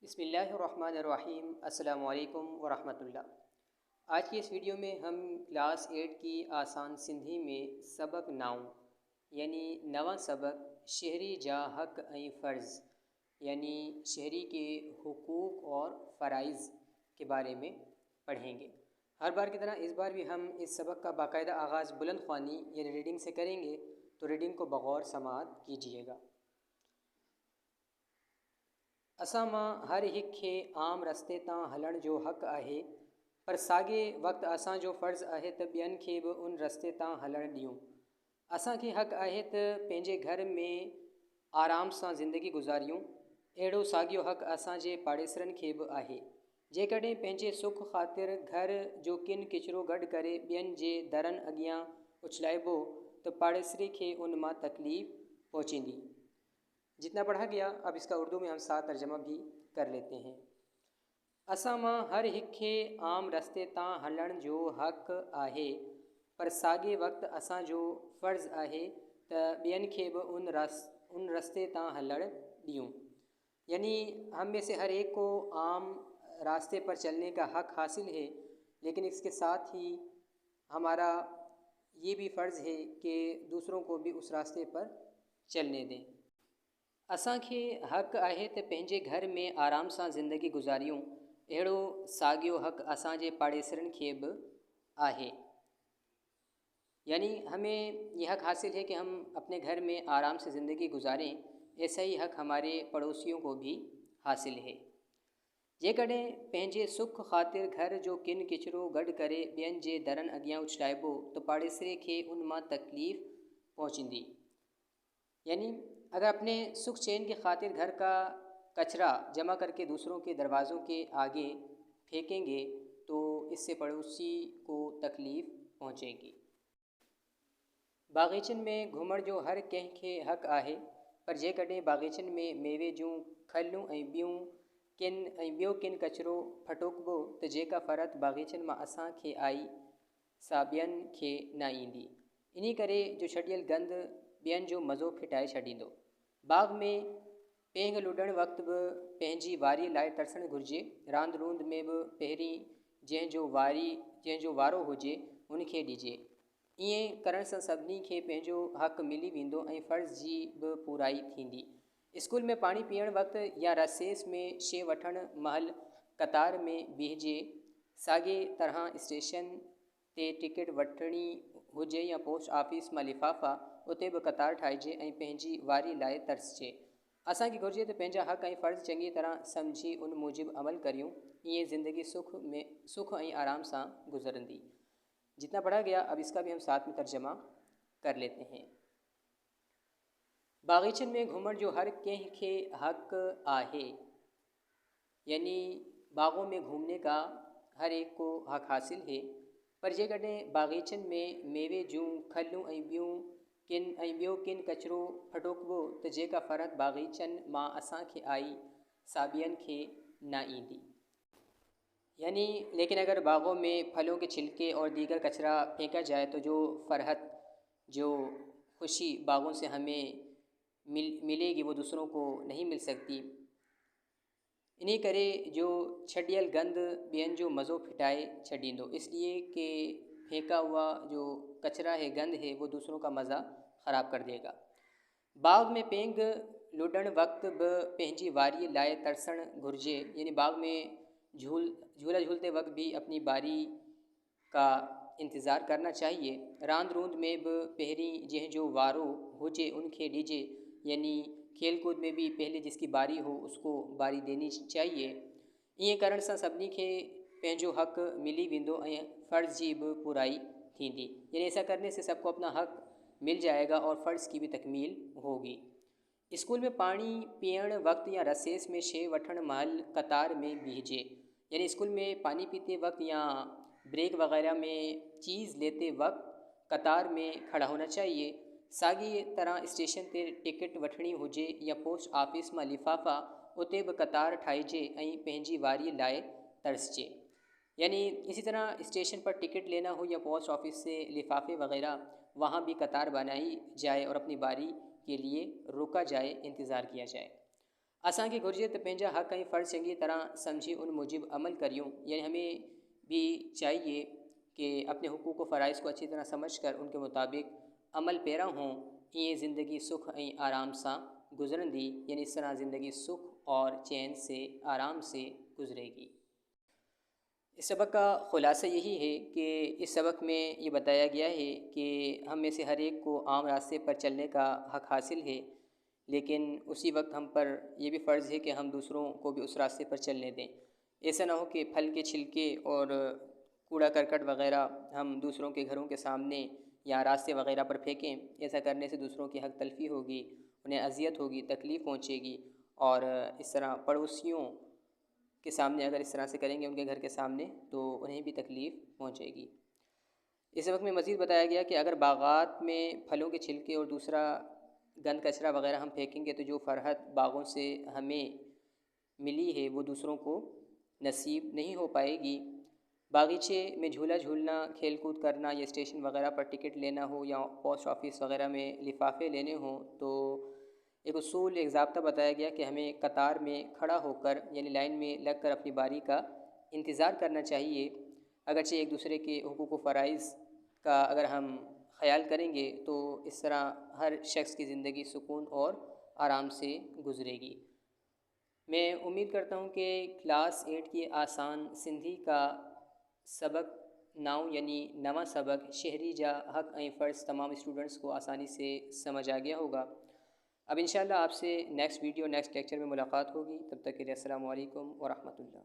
बिस्मिल्लाहिर्रहमानिर्रहीम। अस्सलामु अलैकुम वरहमतुल्लाह। आज की इस वीडियो में हम क्लास 8 की आसान सिंधी में सबक 9 यानी नवा सबक शहरी जा हक ऐं फ़र्ज़ यानी शहरी के हुकूक और फ़राइज़ के बारे में पढ़ेंगे। हर बार की तरह इस बार भी हम इस सबक का बाकायदा आगाज़ बुलंद ख़्वानी यानी रीडिंग से करेंगे, तो रीडिंग को बग़ौर समाअत कीजिएगा। असां मां हर हिक खे आम रस्ते तां हलण जो हक़ आहे, पर साॻे वक़्तु असांजो फ़र्ज़ु आहे त ॿियनि खे बि उन रस्ते तां हलणु ॾियूं। असांखे हक़ आहे त पंहिंजे घर में आराम सां ज़िंदगी गुज़ारियूं। अहिड़ो साॻियो हक़ असांजे पाड़ेसरनि खे बि आहे। जेकॾहिं पंहिंजे सुख ख़ातिर घर जो किन किचिरो गॾु करे ॿियनि जे दरनि अॻियां उछलाइबो त पाड़ेसरी खे उन मां तकलीफ़ पहुचींदी। जितना पढ़ा गया, अब इसका उर्दू में हम साथ तर्जमा भी कर लेते हैं। असां मां हर हिक खे आम रस्ते तां हलण जो हक़ आहे, पर साॻे वक़्तु असांजो फ़र्ज़ु आहे त ॿियनि खे बि उन रस्ते तां हलण ॾियूं। यानी हम में से हर एक को आम रास्ते पर चलने का हक़ हासिल है, लेकिन इसके साथ ही हमारा ये भी फ़र्ज़ है कि दूसरों को भी उस रास्ते पर चलने दें। असांखे हक़ आहे त पंहिंजे घर में आराम सां ज़िंदगी गुज़ारियूं। अहिड़ो साॻियो हक़ असांजे पाड़ेसरनि खे बि आहे। यानी हमें यह हक़ हासिल है कि हम अपने घर में आराम से ज़िंदगी गुजारें। ऐसा ही हक़ हमारे पड़ोसियों को भी हासिल है। जेकॾहिं पंहिंजे सुख ख़ातिर घर जो किन किचिरो गॾु करे ॿियनि जे दरनि अॻियां उछलाइबो त पाड़ेसरे खे उन मां तकलीफ़ पहुचींदी। यानी अगर अपने सुख चैन की खातिर घर का कचरा जमा करके दूसरों के दरवाज़ों के आगे फेंकेंगे तो इससे पड़ोसी को तकलीफ़ पहुंचेगी। बाग़ीचन में घुमण जो हर कंहिंखे हक़ आहे, पर जेकॾहिं बाग़ीचन में मेवे जूं खलूं ऐं ॿियो किन कचिरो फटोकबो त जेका फ़रत बाग़ीचन मां असांखे आई सा ॿियनि खे न ईंदी। इन करे जो छॾियल गंद ॿियनि जो मज़ो फिटाए छॾींदो। बाग़ में पेंग लुॾण वक़्तु बि पंहिंजी वारीअ लाइ तरसणु घुरिजे। रांदि रूंद में बि पहिरीं जंहिंजो वारो हुजे उनखे ॾिजे। ईअं करण सां सभिनी खे पंहिंजो हक़ मिली वेंदो ऐं फ़र्ज़ जी बि पूराई थींदी। स्कूल में पाणी पीअण वक़्तु या रसेस में शइ वठण महिल कतार में बीहिजे। साॻे तरह स्टेशन ते टिकट वठणी हुजे या पोस्ट ऑफिस मां लिफ़ाफ़ा, उते बि कतार ठाहिजे ऐं पंहिंजी वारी लाइ तरसजे। असांखे घुरिजे त पंहिंजा हक़ ऐं फ़र्ज़ चङी तरह सम्झी उन मूजिबि अमल करियूं। ईअं ज़िंदगी सुख ऐं आराम सां गुज़रंदी। जितना पढ़ा गया, अब इसका भी हम साथ में तर्जमा कर लेते हैं। बाग़ीचन में घुमण जो हर कंहिंखे हक़ आहे, यानी बाग़ों में घूमने का हर एक को हक़ हासिल है, पर जेकॾहिं बाग़ीचन में मेवे जूं खलूं ऐं ॿियो किन कचिरो फटोकबो त जेका फ़रत बाग़ीचन मां असांखे आई सा ॿियनि खे न ईंदी। यानी लेकिन अगर बाग़ों में फलों के छिलके और दीगर कचरा फेंका जाए तो जो फ़रहत, जो खुशी बाग़ों से हमें मिलेगी वो दूसरों को नहीं मिल सकती। इन्हीं करे जो छॾियल गंद ॿियनि जो मज़ो फिटाए छॾींदो, इसलिए कि फेंका हुआ जो कचरा है, गंद है, वो दूसरों का मज़ा ख़राब कर देगा। बाग़ में पेंग लुॾण वक़्तु बि पंहिंजी वारीअ लाइ तरसणु घुरिजे। यानी बाग़ में झूला झूलते वक्त भी अपनी बारी का इंतज़ार करना चाहिए। रांद रूंद में भी पहिरीं जंहिंजो वारो हुजे उनखे ॾिजे। यानी खेल कूद में भी पहले जिसकी बारी हो उसको बारी देनी चाहिए। ईअं करण सां सभिनी खे पंहिंजो हक़ मिली वेंदो ऐं फ़र्ज़ जी बि पूराई थींदी। यानी ऐसा करने से सबको अपना हक़ मिल जाएगा और फ़र्ज़ की भी तकमील होगी। स्कूल में पानी पीअण वक़्तु या रसेस में शइ वठण महिल कतार में बीहिजे। यानी स्कूल में पानी पीते वक्त या ब्रेक वगैरह में चीज़ लेते वक्त कतार में खड़ा होना चाहिए। साॻी तरह स्टेशन ते टिकट वठणी हुजे या पोस्ट ऑफिस मां लिफ़ाफ़ा, उते बि कतार ठाहिजे ऐं पंहिंजी वारीअ लाइ तरसजे। यानी इसी तरह स्टेशन पर टिकट लेना हो या पोस्ट ऑफिस से लिफाफे वगैरह, वहाँ भी कतार बनाई जाए और अपनी बारी के लिए रोका जाए, इंतज़ार किया जाए। اساں کے گرجے تو پینجا حق کہیں فرض چنگی طرح سمجھی ان موجب عمل کریوں، یعنی ہمیں بھی چاہیے کہ اپنے حقوق و فرائض کو اچھی طرح سمجھ کر ان کے مطابق عمل پیرا ہوں، یہ زندگی سکھ آرام سا گزرن دی، یعنی اس طرح زندگی سکھ اور چین سے آرام سے گزرے گی۔ اس سبق کا خلاصہ یہی ہے کہ اس سبق میں یہ بتایا گیا ہے کہ ہم میں سے ہر ایک کو عام راستے پر چلنے کا حق حاصل ہے، لیکن اسی وقت ہم پر یہ بھی فرض ہے کہ ہم دوسروں کو بھی اس راستے پر چلنے دیں۔ ایسا نہ ہو کہ پھل کے چھلکے اور کوڑا کرکٹ وغیرہ ہم دوسروں کے گھروں کے سامنے یا راستے وغیرہ پر پھینکیں۔ ایسا کرنے سے دوسروں کی حق تلفی ہوگی، انہیں اذیت ہوگی، تکلیف پہنچے گی، اور اس طرح پڑوسیوں کے سامنے اگر اس طرح سے کریں گے ان کے گھر کے سامنے تو انہیں بھی تکلیف پہنچے گی۔ اس وقت میں مزید بتایا گیا کہ اگر باغات میں پھلوں کے چھلکے اور دوسرا گند کچرا وغیرہ ہم پھینکیں گے تو جو فرحت باغوں سے ہمیں ملی ہے وہ دوسروں کو نصیب نہیں ہو پائے گی۔ باغیچے میں جھولا جھولنا، کھیل کود کرنا، یا اسٹیشن وغیرہ پر ٹکٹ لینا ہو، یا پوسٹ آفس وغیرہ میں لفافے لینے ہوں، تو ایک اصول، ایک ضابطہ بتایا گیا کہ ہمیں قطار میں کھڑا ہو کر، یعنی لائن میں لگ کر اپنی باری کا انتظار کرنا چاہیے۔ اگرچہ ایک دوسرے کے حقوق و فرائض کا اگر ہم خیال کریں گے تو اس طرح ہر شخص کی زندگی سکون اور آرام سے گزرے گی۔ میں امید کرتا ہوں کہ کلاس 8 کی آسان سندھی کا سبق 9 یعنی نواں سبق شہری جا حق فرض تمام اسٹوڈنٹس کو آسانی سے سمجھ آ گیا ہوگا۔ اب انشاءاللہ آپ سے نیکسٹ ویڈیو نیکسٹ لیکچر میں ملاقات ہوگی، تب تک کے لیے السلام علیکم ورحمۃ اللہ۔